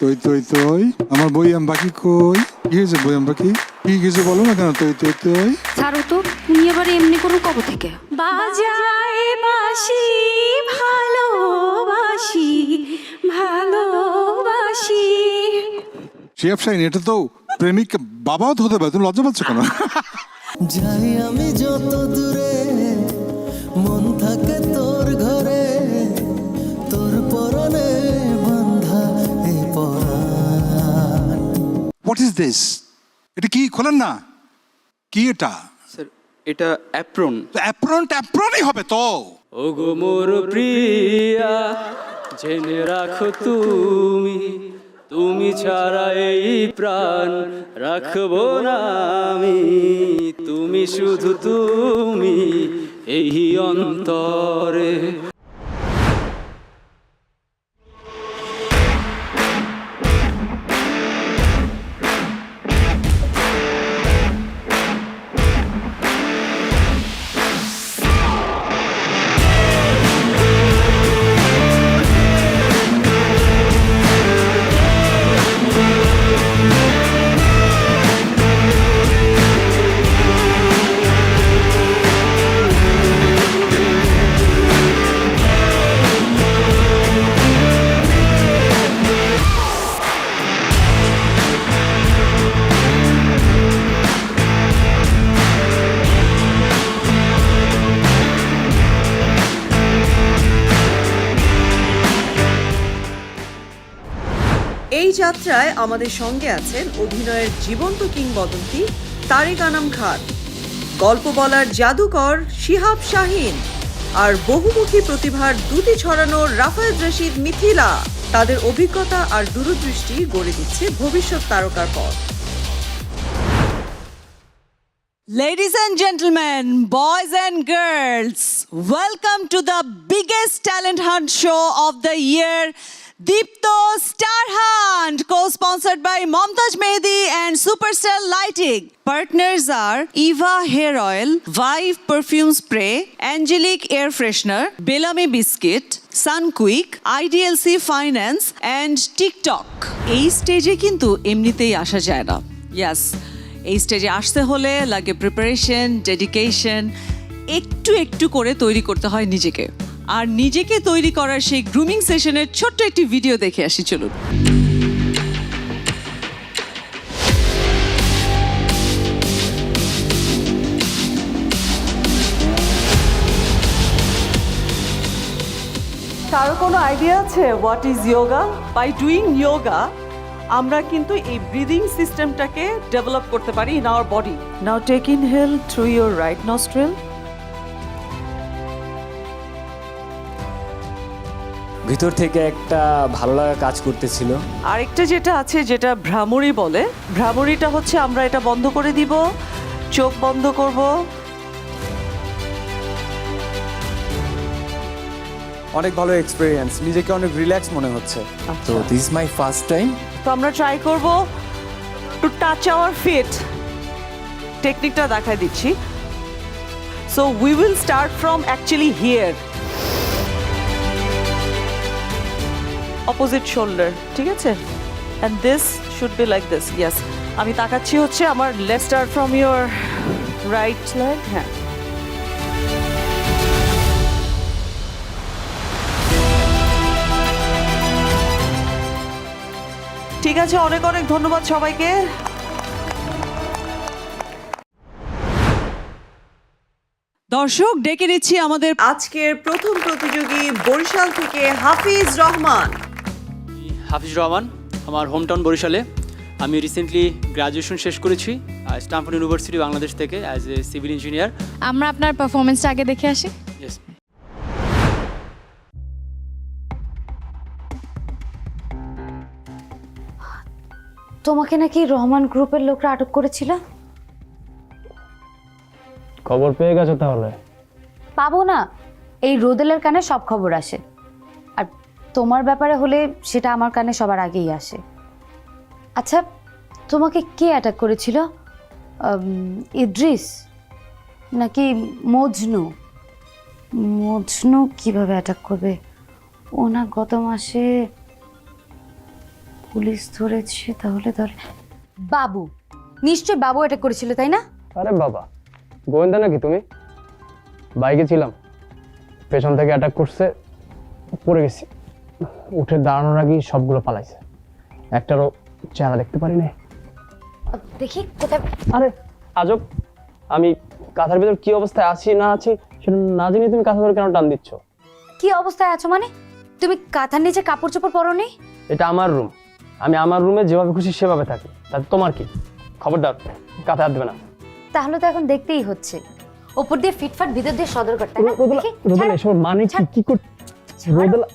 তুই তুই তুই আমার বই আম বাকি কই? কি হয়েছে বই আম বাকি? কি কিছু বলো না কেন? তুই তুই তুই ছাড়ো তো, তুমি এবারে এমনি করো কবে থেকে? বাজায় বাঁশি ভালোবাসি ভালোবাসি। শিয়াব শাইন, এটা তো প্রেমিক বাবাও তো হতে পারে, তুমি লজ্জা পাচ্ছ কেন? যাই আমি যত দূরে, মন থাকে তোর ঘরে, তোর পরনে বাঁধা এ পরাণ। What is this? এটা কি? খোলেন না। কি এটা? স্যার এটা অ্যাপ্রন। অ্যাপ্রনই হবে তো। ও গো মোর প্রিয়া, জেনে রাখো তুমি, তুমি ছাড়া এই প্রাণ রাখবো না আমি, তুমি শুধু তুমি এই অন্তরে। এই যাত্রায় আমাদের সঙ্গে আছেন অভিনয়ের জীবন্ত কিংবদন্তি তারেক আনাম খান, গল্প বলার জাদুকর শিহাব শাহীন, আর বহুমুখী প্রতিভার দ্যুতি ছড়ানো রাফায়েত রশিদ মিথিলা। তাদের অভিজ্ঞতা আর দূরদৃষ্টি গড়ে দিচ্ছে ভবিষ্যৎ তারকার পথ। Ladies and gentlemen, boys and girls, welcome to the biggest talent hunt show of the year, Deepto Star Hunt, co-sponsored by Momtaj Mehdi and Supercell Lighting. Partners are Eva Hair Oil, Vive Perfume Spray, Angelic Air Freshener, Bellamy Biscuit, Sunquick, IDLC Finance and TikTok. এই স্টেজে কিন্তু এমনিতেই আসা যায় না। Yes. এই স্টেজে আসতে হলে লাগে প্রিপারেশন, ডেডিকেশন, একটু একটু করে তৈরি করতে হয় নিজেকে। আর নিজেকে তৈরি করার সেই গ্রুমিং সেশনের ছোট্ট একটি ভিডিও দেখে আসি, চলুন। কারো কোনো আইডিয়া আছে what is yoga? By doing yoga আমরা কিন্তু এই ব্রিদিং সিস্টেমটাকে ডেভেলপ করতে পারি in our body. Now take inhale through your right nostril. ভিতর থেকে একটা ভালো লাগা কাজ করতেছিল। আরেকটা যেটা আছে, যেটা ভ্রামরি বলে, ভ্রামরিটা হচ্ছে আমরা এটা বন্ধ করে দিব, চোখ বন্ধ করব। অনেক ভালো এক্সপেরিয়েন্স, নিজেকে অনেক রিল্যাক্স মনে হচ্ছে। তো this is my first time. তো আমরা ট্রাই করব টু টাচ আওয়ার ফিট। টেকনিকটা দেখাই দিচ্ছি। So we will start from actually here, opposite shoulder, ঠিক আছে? And this should be like this. Yes, আমি তাকাচ্ছি হচ্ছে আমার left start from your right leg. হ্যাঁ, ঠিক আছে। অনেক অনেক ধন্যবাদ সবাইকে। দর্শক, ডেকে নিচ্ছি আমাদের আজকের প্রথম প্রতিযোগী বরিশাল থেকে হাফিজ রহমান। হাফিজ রহমান, আমার হোম টাউন বরিশালে। আমি রিসেন্টলি গ্র্যাজুয়েশন শেষ করেছি স্ট্যানফোর্ড ইউনিভার্সিটি বাংলাদেশ থেকে অ্যাজ এ সিভিল ইঞ্জিনিয়ার। আমরা আপনার পারফরমেন্সটা আগে দেখে আসি। ইয়েস। তোমাকে নাকি রহমান গ্রুপের লোকরা আটক করেছিল? খবর পেয়ে গেছো তাহলে? পাবো না, এই রোদেলের কানে সব খবর আসে, আর তোমার ব্যাপারে হলে সেটা আমার কানে সবার আগেই আসে। আচ্ছা, তোমাকে কে অ্যাটাক করেছিল? ইদ্রিস নাকি মজনু? মজনু কিভাবে অ্যাটাক করবে? ও না গত মাসে পুলিশ ধরেছে তাহলে ধরে বাবু, নিশ্চয় বাবু অ্যাটাক করেছিল তাই না? আরে বাবা, গোয়েন্দা নাকি তুমি? বাইকে ছিলাম, পেছন থেকে অ্যাটাক করছে, পড়ে গেছি। উঠে দাঁড়ানোর আগেই সবগুলো পালাইছে, একটারও চেহারা দেখতে পারি না। দেখি কোথায়। আরে আজব, আমি কাঁথার ভিতর কি অবস্থায় আছি না আছি সেটা না জেনে তুমি কাঁথা ধরে কেন টান দিচ্ছ? কি অবস্থায় আছো মানে? তুমি কাঁথার নিচে কাপড় চোপড় পরোনি? এটা আমার রুম, আমি আমার রুমে যেভাবে খুশি সেভাবে থাকি, তাতে তোমার কি? খবরদার কাঁথা হাত দেবে না। তাহলে তো এখন দেখতেই হচ্ছে, ওপর দিয়ে ফিটফাট ভিতর দিয়ে সদর করতে না? দেখি, রোদেলা, ছাড়। এসব মানে কি? ছাড়। কি কর রোদেলা?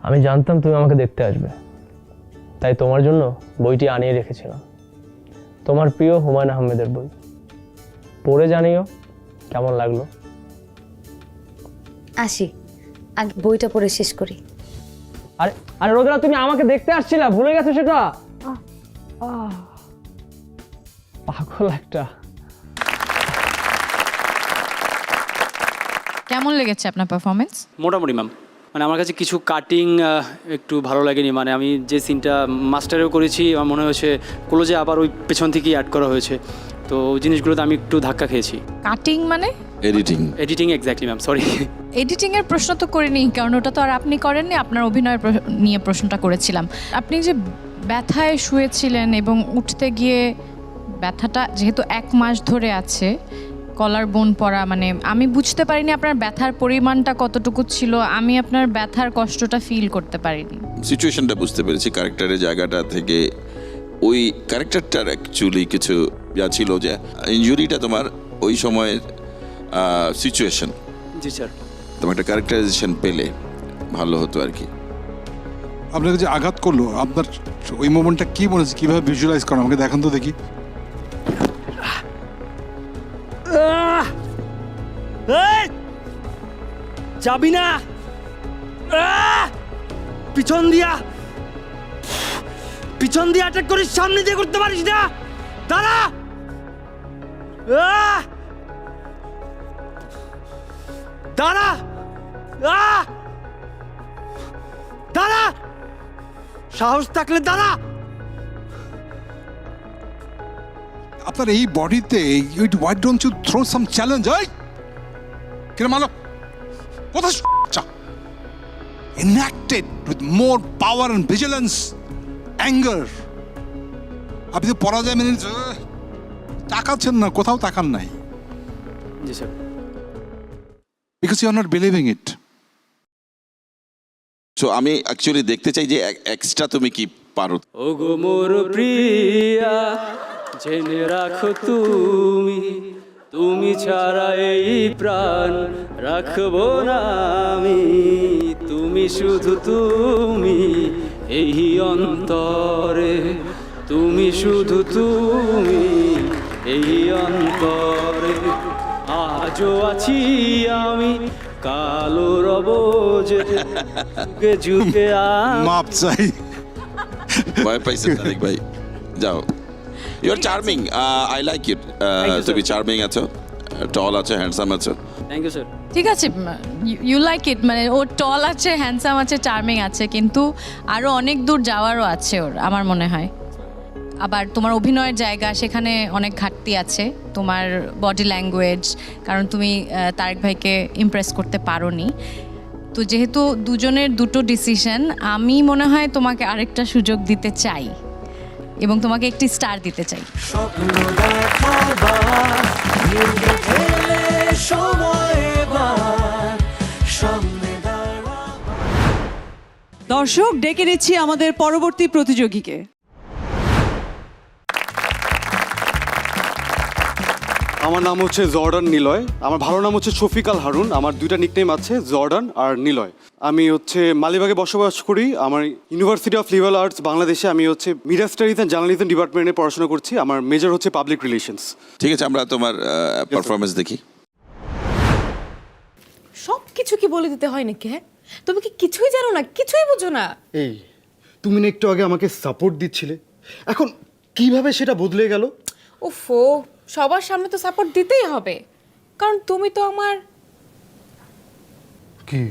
আমি জানতাম তুমি আমাকে দেখতে আসবে, তাই তোমার জন্য বইটি আনিয়ে রেখেছিলাম। তোমার প্রিয় হুমায়ুন আহমেদের বই। পড়ে জানিও কেমন লাগলো। আসি, আগে বইটা পড়ে শেষ করি। আরে আরে রোদেলা, তুমি আমাকে দেখতে আসছিলা, ভুলে গেছো সেটা? পাগল একটা। কেমন লেগেছে আপনার পারফরমেন্স? মোটামুটি ম্যাম, মানে আমার কাছে কিছু কাটিং একটু ভালো লাগেনি। মানে আমি যে সিনটা মাস্টারেও করেছি, আমার মনে হয়েছে ক্লোজে আবার ওই পেছন থেকেই অ্যাড করা হয়েছে, তো ওই জিনিসগুলোতে আমি একটু ধাক্কা খেয়েছি। কাটিং মানে? Editing exactly ma'am, sorry. Editing এর প্রশ্ন তো করিনি, কারণ ওটা তো আর আপনি করেননি, আপনার অভিনয়ের নিয়ে প্রশ্নটা করেছিলাম। আপনি যে ব্যথায় শুয়েছিলেন এবং উঠতে গিয়ে ব্যথাটা যেহেতু 1 মাস ধরে আছে, কলার বোন পড়া, মানে আমি বুঝতে পারিনি আপনার ব্যথার পরিমাণটা কতটুকু ছিল, আমি আপনার ব্যথার কষ্টটা ফিল করতে পারিনি। সিচুয়েশনটা বুঝতে পেরেছি, ক্যারেক্টারের জায়গাটা থেকে। ওই ক্যারেক্টারটার অ্যাকচুয়ালি কিছু যা ছিল, যে ইনজুরিটা তোমার ওই সময়ের সিচুয়েশন। জি স্যার। তোমার একটা ক্যারেক্টারাইজেশন পেলে ভালো হতো আর কি। আপনাকে যে আঘাত করলো, আপনার ওই মোমেন্টটা কি মনে হচ্ছে, কিভাবে ভিজুয়ালাইজ করেন আমাকে দেখান তো দেখি। যাবি না, পিছন দিয়া অ্যাটাক করিস, সামনে দিয়ে করতে পারিস না। দাঁড়া, দাঁড়া, দাঁড়া, সাহস থাকলে দাঁড়া। আপনার এই বডিতে why don't you throw some challenge? এই কেন মানো কোথায় enacted with more power and vigilance, anger. আপনি তো পরাজয় মেনে তাকাচ্ছেন না, কোথাও তাকান নাই, জি sir. because you are not believing it. So আমি অ্যাকচুয়ালি দেখতে চাই যে এক্সট্রা তুমি কি পারো। ও গো মোর প্রিয়া, জেনে রাখো তুমি ছাড়া এই প্রাণ রাখবো না আমি, তুমি শুধু তুমি এই অন্তরে, তুমি শুধু তুমি এই অন্তরে। আজও আছি আমি, কালো রব যুগে যুগে। মাপ চাই। ভয় পাইছেন তারেক ভাই, যাও। You are charming, I like it. তুমি চার্মিং আছো, টল আছো, হ্যান্ডসাম আছো। Thank you sir. ঠিক আছে, ইউ লাইক ইট, মানে ও টল আছে, হ্যান্ডসাম আছে, চার্মিং আছে, কিন্তু আরও অনেক দূর যাওয়ারও আছে ওর, আমার মনে হয়। আবার তোমার অভিনয়ের জায়গা, সেখানে অনেক ঘাটতি আছে, তোমার বডি ল্যাঙ্গুয়েজ, কারণ তুমি তারেক ভাইকে ইমপ্রেস করতে পারোনি। তো যেহেতু দুজনের দুটো ডিসিশন, আমি মনে হয় তোমাকে আরেকটা সুযোগ দিতে চাই এবং তোমাকে একটি স্টার দিতে চাই। দর্শক, ডেকে নিচ্ছি আমাদের পরবর্তী প্রতিযোগীকে। আমার নাম হচ্ছে জর্ডান নিলয়, আমার ভালো নাম হচ্ছে শফিক আল হারুন, আমার 2টা নিকনেম আছে, জর্ডান আর নিলয়। আমি হচ্ছে মালিবাগে বসবাস করি। আমার ইউনিভার্সিটি অফ লিবারাল আর্টস বাংলাদেশে আমি হচ্ছে মিডিয়া স্টাডিজ অ্যান্ড জার্নালিজম ডিপার্টমেন্টে পড়াশোনা করছি। আমার মেজর হচ্ছে পাবলিক রিলেশনস। ঠিক আছে, আমরা তোমার পারফরমেন্স দেখি। সব কিছু কি বলে দিতে হয় নাকি? হ্যাঁ, তুমি কি কিছুই জানো না, কিছুই বুঝো না? এই তুমি না একটু আগে আমাকে সাপোর্ট দিচ্ছিলে, এখন কিভাবে সেটা বদলে গেল? ওফো, সবার সামনে তো সাপোর্ট দিতেই হবে, কারণ তুমি তো আমার। কি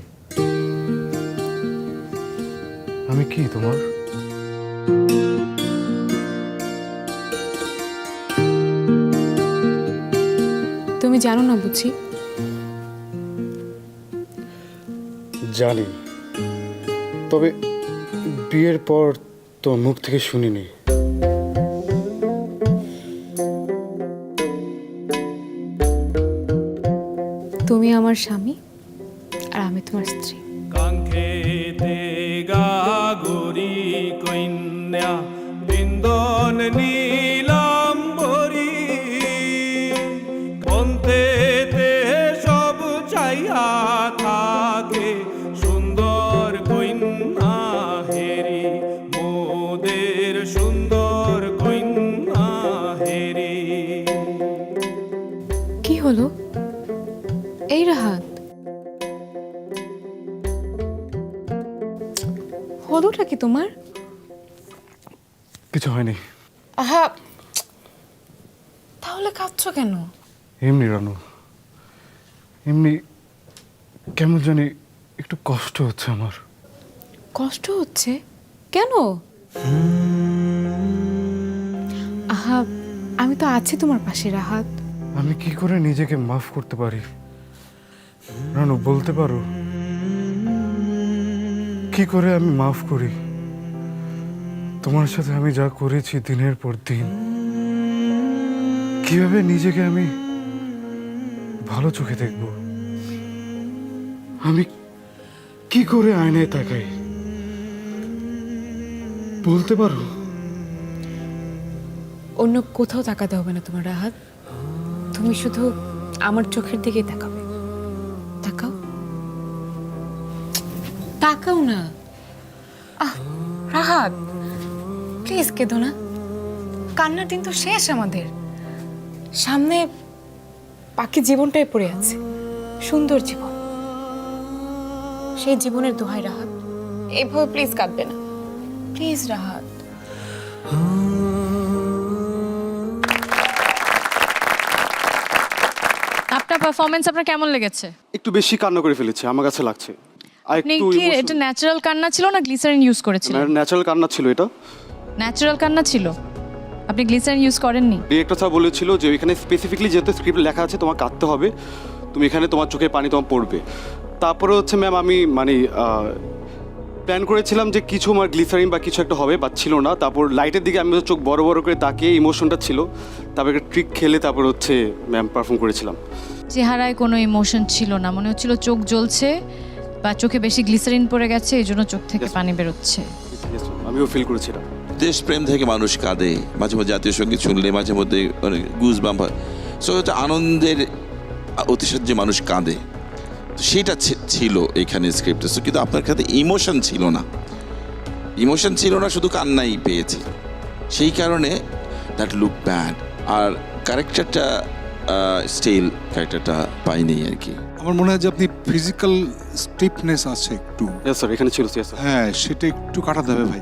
আমি কি তোমার? তুমি জানো না বুঝি? জানি, তবে বিয়ের পর তো মুখ থেকে শুনিনি। তুমি আমার স্বামী আর আমি তোমার স্ত্রী। কাঙ্ক্ষেতে গাগরি কন্যা বৃন্দন নীলাম্বরী অন্তেতে সব চাইয়া থাকে সুন্দর কন্যা হেরি মোদের সুন্দর কন্যা হেরি। কি হলো? এই রাহাত, হলোটা কি তোমার? কিছু হয়নি। আহা, তাহলে কাঁদছো কেন? এমনি রানু, এমনি কেমন জানি একটু কষ্ট হচ্ছে আমার। কষ্ট হচ্ছে কেন? আহা, আমি তো আছি তোমার পাশে রাহাত। আমি কি করে নিজেকে মাফ করতে পারি রানু, বলতে পারো? কি করে আমি মাফ করি তোমার সাথে আমি যা করেছি দিনের পর দিন? কিভাবে নিজেকে আমি ভালো চোখে দেখব? আমি কি করে আয়নায় তাকাই বলতে পারো? অন্য কোথাও তাকাতে হবে না তোমার রাহাত, তুমি শুধু আমার চোখের দিকেই তাকাবে। তাকাও, তাকাও না। আহ রাহাত, প্লিজ কেঁদো না। কান্নার দিন তো শেষ আমাদের, সামনে বাকি জীবনটাই পড়ে আছে, সুন্দর জীবন। সেই জীবনের দোহাই রাহাত, এভাবে প্লিজ কাঁদবে না, প্লিজ রাহাত। আপনার পারফরমেন্স আপনার কেমন লেগেছে? একটু বেশি কান্না করে ফেলেছি আমার কাছে লাগছে। আপনি কি এটা ন্যাচারাল কান্না ছিল না গ্লিসারিন ইউজ করেছিলেন? ন্যাচারাল কান্না ছিল এটা। ন্যাচারাল কান্না ছিল, আপনি গ্লিসারিন ইউজ করেননি? ডিরেক্টর স্যার বলেছিল যে এখানে স্পেসিফিকলি যেহেতু স্ক্রিপ্ট লেখা আছে তোমার কাঁদতে হবে, তুমি এখানে তোমার চোখের পানি তোমার পড়বে। তারপরে হচ্ছে ম্যাম আমি মানে প্ল্যান করেছিলাম যে কিছু আমার গ্লিসারিন বা কিছু একটা হবে, বা ছিল না। তারপর লাইটের দিকে আমি চোখ বড় বড় করে তাকিয়ে ইমোশনটা ছিল, তারপর একটা ট্রিক খেলে তারপর হচ্ছে ম্যাম পারফর্ম করেছিলাম। চেহারায় কোনো ইমোশন ছিল না, মনে হচ্ছিল চোখ জ্বলছে বা চোখে বেশি গ্লিসারিন পড়ে গেছে, এই জন্য চোখ থেকে পানি বেরোচ্ছে। আমিও ফিল করেছিলাম। দেশপ্রেম থেকে মানুষ কাঁদে, মাঝে মধ্যে জাতীয় সঙ্গীত শুনলে মাঝে মধ্যে মানে গুজবাম্প হয়। সো এটা আনন্দের অতিশয্যে মানুষ কাঁদে, তো সেটা ছিল এখানে স্ক্রিপ্টে। সো কিন্তু আপনার কাছে ইমোশন ছিল না, ইমোশন ছিল না, শুধু কান্নাই পেয়েছি। সেই কারণে দ্যাট লুক ব্যাড। আর ক্যারেক্টারটা স্টিল ক্যারেক্টারটা পাইনি আর কি। আমার মনে হয় যে আপনি ফিজিক্যাল স্টিফনেস আছে একটু। স্যার এখানে ছিল স্যার। হ্যাঁ, সেটা একটু কাটাতে হবে ভাই।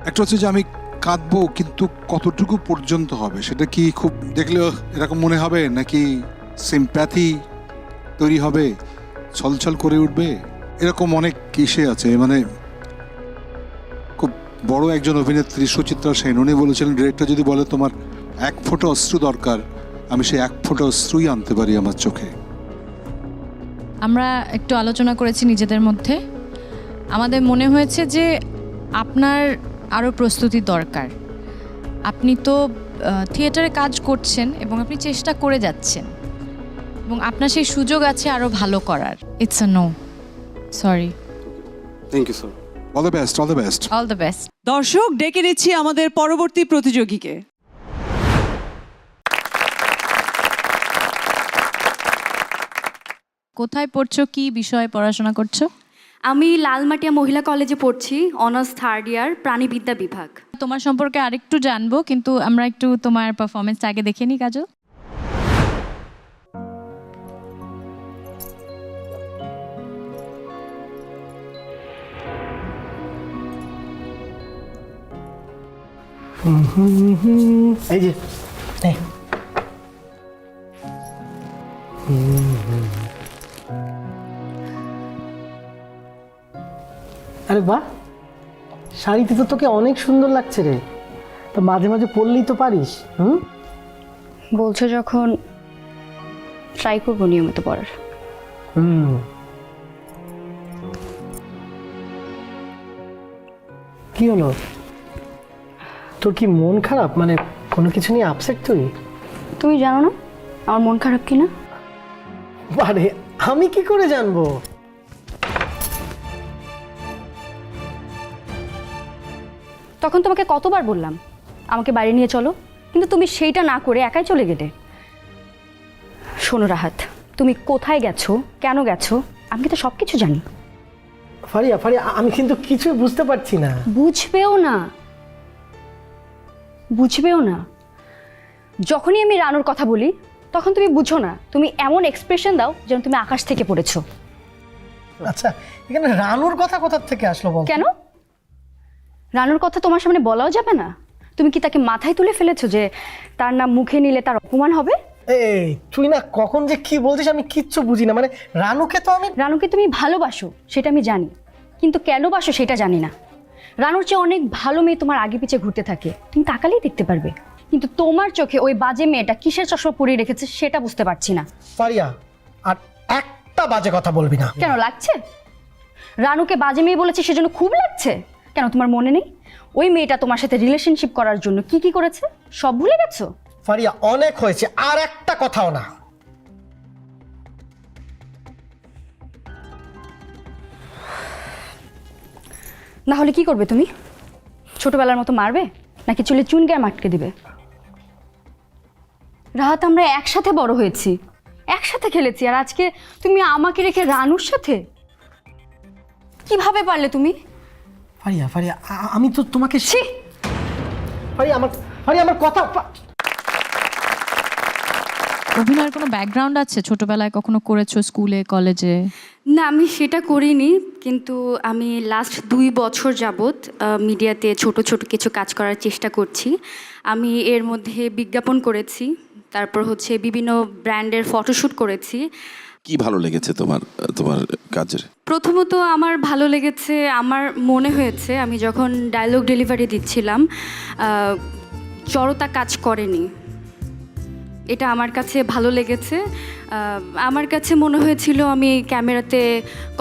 একটা হচ্ছে যে আমি কাঁদবো, কিন্তু কতটুকু পর্যন্ত হবে সেটা কি খুব দেখলে এরকম মনে হবে, নাকি সিম্প্যাথি তৈরি হবে, ছলছল করে উঠবে, এরকম অনেক কিসে আছে। মানে খুব বড় একজন অভিনেত্রী সুচিত্রা সেন, উনি বলেছিলেন ডিরেক্টর যদি বলে তোমার 1 ফোঁটা অশ্রু দরকার, আমি সেই 1 ফোঁটা অশ্রুই আনতে পারি আমার চোখে। আমরা একটু আলোচনা করেছি নিজেদের মধ্যে, আমাদের মনে হয়েছে যে আপনার আরও প্রস্তুতি দরকার। আপনি তো থিয়েটারে কাজ করছেন এবং আপনি চেষ্টা করে যাচ্ছেন, এবং আপনার সেই সুযোগ আছে আরও ভালো করার। It's a no, sorry. Thank you sir. All the best, all the best, all the best. দর্শক, ডেকে নিচ্ছি আমাদের পরবর্তী প্রতিযোগীকে। কোথায় পড়ছো, কি বিষয়ে পড়াশোনা করছো? আমি লালমাটিয়া মহিলা কলেজে পড়ছি, অনার্স 3rd ইয়ার, প্রাণীবিদ্যা বিভাগ। তোমার সম্পর্কে আরেকটু জানবো, কিন্তু আমরা একটু তোমার পারফরমেন্সটা আগে দেখে নিই কাজল। এই যে আরে বাহ, শাড়িতে তো তোকে অনেক সুন্দর লাগছে রে। তো মাঝে মাঝে পরলেই তো পারিস। বলছো যখন, ট্রাই করবো নিয়মিত পড়ার। কি হলো, তোর কি মন খারাপ? মানে কোনো কিছু নিয়ে আপসেট তুই? তুমি জানো না আমার মন খারাপ কিনা? আরে আমি কি করে জানবো? তখন তোমাকে কতবার বললাম আমাকে বাইরে নিয়ে চলো, কিন্তু তুমি সেইটা না করে একাই চলে গেলে। শোনো রাহাত, তুমি কোথায় গেছো, কেন গেছো, আমি তো সব কিছু জানি। ফারিয়া, ফারিয়া, আমি কিন্তু কিছুই বুঝতে পারছি না। বুঝবেও না, বুঝবেও না। যখনই আমি রানুর কথা বলি তখন তুমি বুঝো না, তুমি এমন এক্সপ্রেশন দাও যেন তুমি আকাশ থেকে পড়েছো। আচ্ছা, এখানে রানুর কথা কোথা থেকে আসলো বল? কেন রানুর কথা তোমার সামনে বলাও যাবে না? তুমি কি তাকে মাথায় তুলে ফেলেছো যে তার নাম মুখে নিলে তার অপমান হবে? এই তুই না কখন যে কি বলছিস আমি কিচ্ছু বুঝি না। মানে রানুকে তুমি ভালোবাসো সেটা আমি জানি, কিন্তু কেন বাসো সেটা জানি না। রানুর চেয়ে অনেক ভালো মেয়ে তোমার আগে পিছে ঘুরতে থাকে, তুমি তাকালেই দেখতে পারবে, কিন্তু তোমার চোখে ওই বাজে মেয়েটা কিসের চশমা পরিয়ে রেখেছে সেটা বুঝতে পারছি না। ফারিয়া, আর একটা বাজে কথা বলবি না। কেন লাগছে? রানুকে বাজে মেয়ে বলেছে সেজন্য খুব লাগছে? কেন তোমার মনে নেই ওই মেয়েটা তোমার সাথে রিলেশনশিপ করার জন্য কি কি করেছে সব ভুলে গেছো? ফারিয়া, অনেক হয়েছে, আর একটা কথাও না। না হলে কি করবে তুমি? ছোটবেলার মতো মারবে নাকি চুলে চুন গিয়ে আটকে দিবে? রাহাত, আমরা একসাথে বড় হয়েছি, একসাথে খেলেছি, আর আজকে তুমি আমাকে রেখে রানুর সাথে কিভাবে পারলে তুমি? ফারিয়া, ফারিয়া, আমি তো তোমাকে ফারিয়া আমার কথা। অভিনয়ের কোনো ব্যাকগ্রাউন্ড আছে? ছোটবেলায় কখনো করেছো, স্কুলে, কলেজে? না, আমি সেটা করিনি, কিন্তু আমি লাস্ট 2 বছর যাবৎ মিডিয়াতে ছোট ছোট কিছু কাজ করার চেষ্টা করছি। আমি এর মধ্যে বিজ্ঞাপন করেছি, তারপর হচ্ছে বিভিন্ন ব্র্যান্ডের ফটোশ্যুট করেছি। কি ভালো লেগেছে তোমার তোমার কাজের? প্রথমত আমার ভালো লেগেছে, আমার মনে হয়েছে আমি যখন ডায়লগ ডেলিভারি দিচ্ছিলাম জড়তা কাজ করেনি, এটা আমার কাছে ভালো লেগেছে। আমার কাছে মনে হয়েছিল আমি ক্যামেরাতে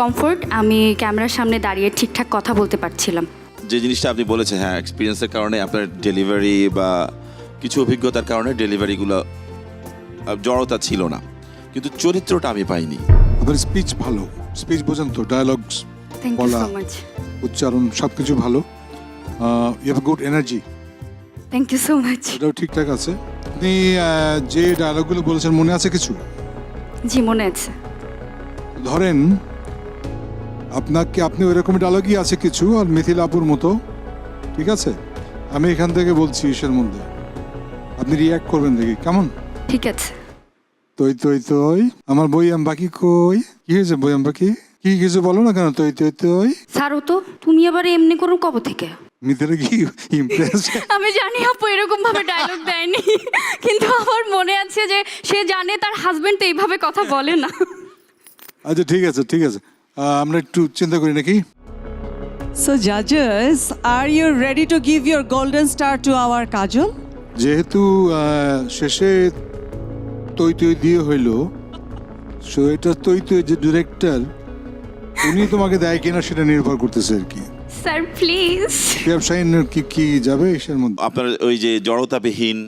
কমফোর্ট, আমি ক্যামেরার সামনে দাঁড়িয়ে ঠিকঠাক কথা বলতে পারছিলাম। যে জিনিসটা আপনি বলেছেন, হ্যাঁ, এক্সপিরিয়েন্সের কারণে আপনার ডেলিভারি বা কিছু অভিজ্ঞতার কারণে ডেলিভারিগুলো জড়তা ছিল না, কিন্তু চরিত্রটা আমি পাইনি। আপনার স্পিচ ভালো, স্পিচ বোঝেন তো, ডায়ালগস থ্যাংক ইউ বলা, সো মাচ। উচ্চারণ সব কিছু ভালো। You have good energy, thank you so much. এটাও ঠিকঠাক আছে। আপনি যে ডায়লগগুলো বলেছেন মনে আছে কিছু? জি, মনে আছে। ধরেন আপনি ওইরকম ডায়লগই আছে কিছু, আর মিথিলাপুর মতো, ঠিক আছে? আমি এখান থেকে বলছি ইসের মধ্যে, আপনি রিয়াক্ট করবেন দেখি, কেমন? ঠিক আছে। তৈ তৈ তৈ আমার বই আম বাকি কই। কি হয়েছে বই আম বাকি? কি কিছু বলো না কেন? তৈ তৈ তৈ। ছাড়ো তো, তুমি আবার এমনি করো কবে থেকে? মিথিলা কি ইমপ্রেস? আমি জানি আপু এরকম ভাবে ডায়লগ দেয়নি, কিন্তু আমার মনে আছে যে সে জানে তার হাজবেন্ড তো এইভাবে কথা বলে না। আচ্ছা ঠিক আছে, ঠিক আছে, আমরা একটু চিন্তা করি নাকি? So judges, are you ready to give your golden star to our Kajol? যেহেতু শেষে তৈ তৈ দিয়ে হইল, সো এটা তৈ তৈ যে ডিরেক্টর উনি তোমাকে দেয় কিনা সেটা নির্ভর করতেছে আর কি। Sir please. ব্যবসায়ীর কি যাবে এর মধ্যে? আপনার ওই যে জড়তাবিহীন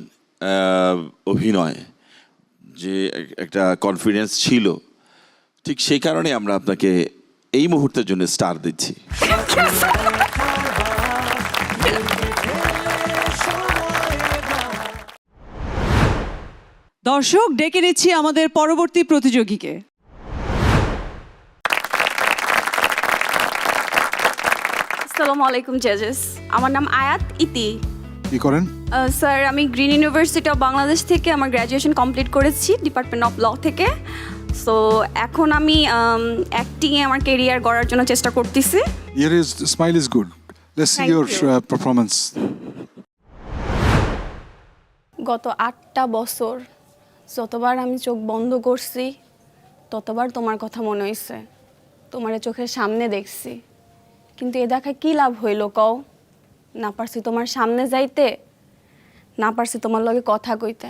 অভিনয়, যে একটা কনফিডেন্স ছিল, ঠিক সেই কারণে আমরা আপনাকে এই মুহূর্তের জন্য স্টার দিচ্ছি। দর্শক, ডেকে নিচ্ছি আমাদের পরবর্তী প্রতিযোগীকে। আসসালামু আলাইকুম জাজেস, আমার নাম আয়াত ইতি। কি করেন? স্যার, আমি গ্রিন ইউনিভার্সিটি অফ বাংলাদেশ থেকে আমার গ্র্যাজুয়েশন কমপ্লিট করেছি, ডিপার্টমেন্ট অফ ল থেকে। সো এখন আমি অ্যাক্টিংয়ে আমার কেরিয়ার গড়ার জন্য চেষ্টা করতেছি। Your smile is good. Let's see your performance. গত 8টা বছর যতবার আমি চোখ বন্ধ করছি ততবার তোমার কথা মনে হইছে, তোমারে চোখের সামনে দেখছি, কিন্তু এ দেখা কি লাভ হইল কও? না পারছি তোমার সামনে যাইতে, না পারছি তোমার লগে কথা কইতে।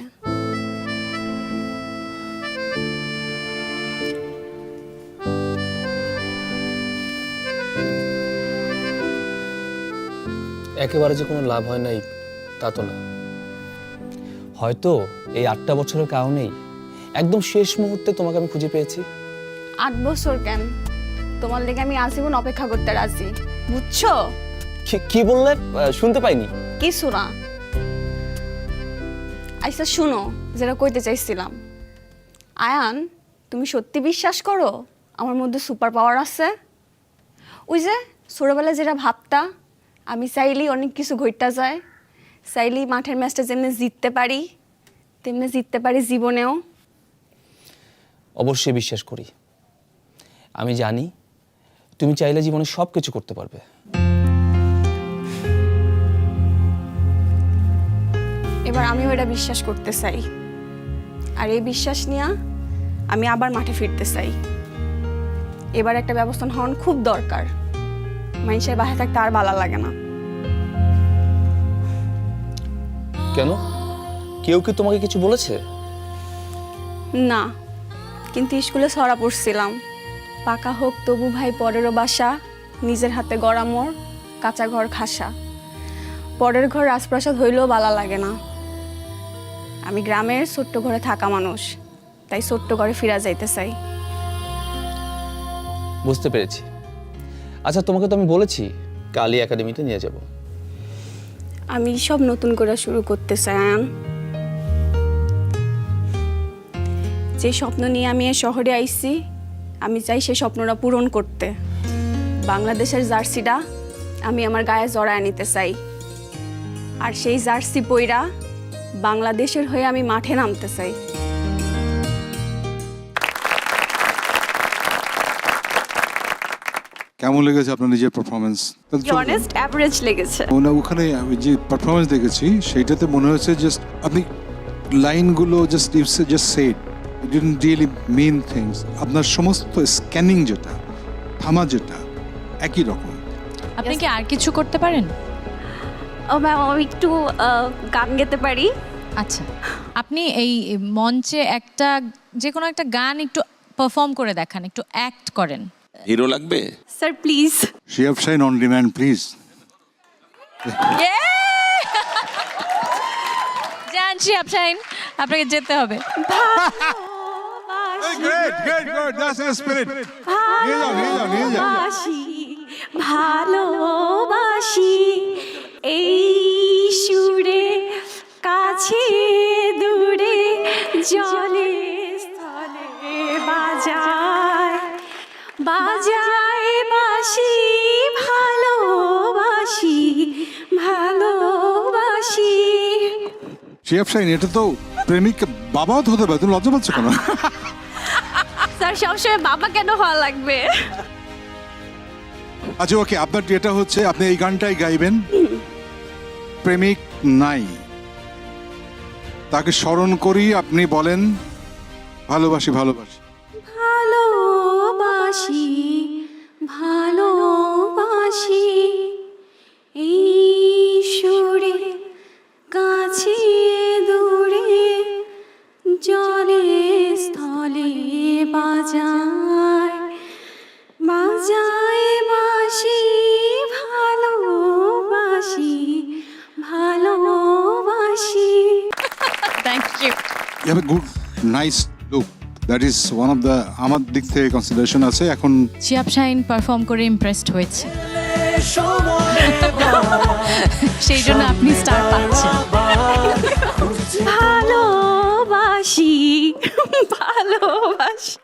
একেবারে যে কোনো লাভ হয় নাই তা তো না। হয়তো এই 8টা বছরের কারণেই একদম শেষ মুহূর্তে তোমাকে আমি খুঁজে পেয়েছি। 8 বছর কেন? তোমার লেগে আমি আজীবন অপেক্ষা করতে রাজি, বুঝছো? কি বললে? শুনতে পাইনি। কিছু না। আচ্ছা শুনো, যেটা কইতে চাইছিলাম, আয়ান, তুমি সত্যি বিশ্বাস করো আমার মধ্যে সুপার পাওয়ার আছে? ওই যে ছোটবেলায় যেটা ভাবতা, আমি চাইলেই অনেক কিছু ঘটতে যায়, চাইলেই মাঠের ম্যাচটা যেমনি জিততে পারি তেমনি জিততে পারি জীবনেও। অবশ্যই বিশ্বাস করি। আমি জানি তুমি চাইলে জীবনে সব কিছু করতে পারবে। এবার আমিও এটা বিশ্বাস করতে চাই, আর এই বিশ্বাস নিয়ে আমি আবার মাঠে ফিরতে চাই। এবার একটা ব্যবস্থা হওয়ার খুব দরকার, মানুষের বাসায় থাকতে আর ভালো লাগে না। কেন? কেউ কি তোমাকে কিছু বলেছে? না, কিন্তু স্কুলে ছড়া পড়ছিলাম, পাকা হোক তবু ভাই পরেরও বাসা, নিজের হাতে গড়া মোর কাঁচা ঘর খাসা। পরের ঘর রাজপ্রাসাদ হইলেও ভালো লাগে না। আমি গ্রামের ছোট্ট ঘরে থাকা মানুষ, তাই ছোট্ট ঘরে ফিরা যাইতে চাই। বুঝতে পেরেছি। আচ্ছা, তোমাকে তো আমি বলেছি কালী একাডেমিতে নিয়ে যাব। আমি সব নতুন করে শুরু করতে চাই আয়ান। যে স্বপ্ন নিয়ে আমি এই শহরে আইছি, আমি চাই সেই স্বপ্নটা পূরণ করতে। বাংলাদেশের জার্সিটা আমি আমার গায়ে জড়ায় নিতে চাই, আর সেই জার্সি পইরা বাংলাদেশের হয়ে আমি মাঠে নামতে চাই। কেমন লেগেছে আপনার নিজের পারফরমেন্স? অনেস্ট অ্যাভারেজ লেগেছে। ওখানে আমি যে পারফরমেন্স দেখেছি সেইটাতে মনে হয়েছে জাস্ট আপনি লাইনগুলো just said, it didn't really mean things. আপনার সমস্ত স্ক্যানিং যেটা, থামা যেটা একই রকম। আপনি কি আর কিছু করতে পারেন? ও ম্যাম, আমি একটু গান গেতে পারি। আচ্ছা, আপনি এই মঞ্চে একটা যে কোনো একটা গান একটু পারফর্ম করে দেখান, একটু অ্যাক্ট করেন। হিরো লাগবে? Sir please. Shihab Shahin on demand please. যান শিহাব শাহিন, আপনাকে যেতে হবে। ভালোবাসি এই সুরে, কাছে দূরে জলে স্থলে বাজায় বাজায় বাসি, ভালোবাসি ভালোবাসি। শিহাব শাহিন, এটা তো প্রেমিক বাবাও তো হতে পারে, তুমি লজ্জা পাচ্ছ কেন? স্যার সবসময় বাবা কেন হওয়া লাগবে? আচ্ছা ওকে, আপনার এটা হচ্ছে আপনি এই গানটাই গাইবেন, প্রেমিক নাই, তাকে স্মরণ করি, আপনি বলেন ভালোবাসি ভালোবাসি ভালোবাসি ভালোবাসি এই সুরে, কাছে দূরে জলে স্থলে বাজায় বাজায় বাসি, ভালোবাসি ভালোবাসি। Thank you. You have a good nice look, that is one of the আমার দিক থেকে কনসিডারেশন আছে। এখন শিহাব শাহিন পারফর্ম করে ইমপ্রেসড হয়েছে, সেই জন্য আপনি স্টার পাচ্ছেন। ভালোবাসি ভালোবাসি।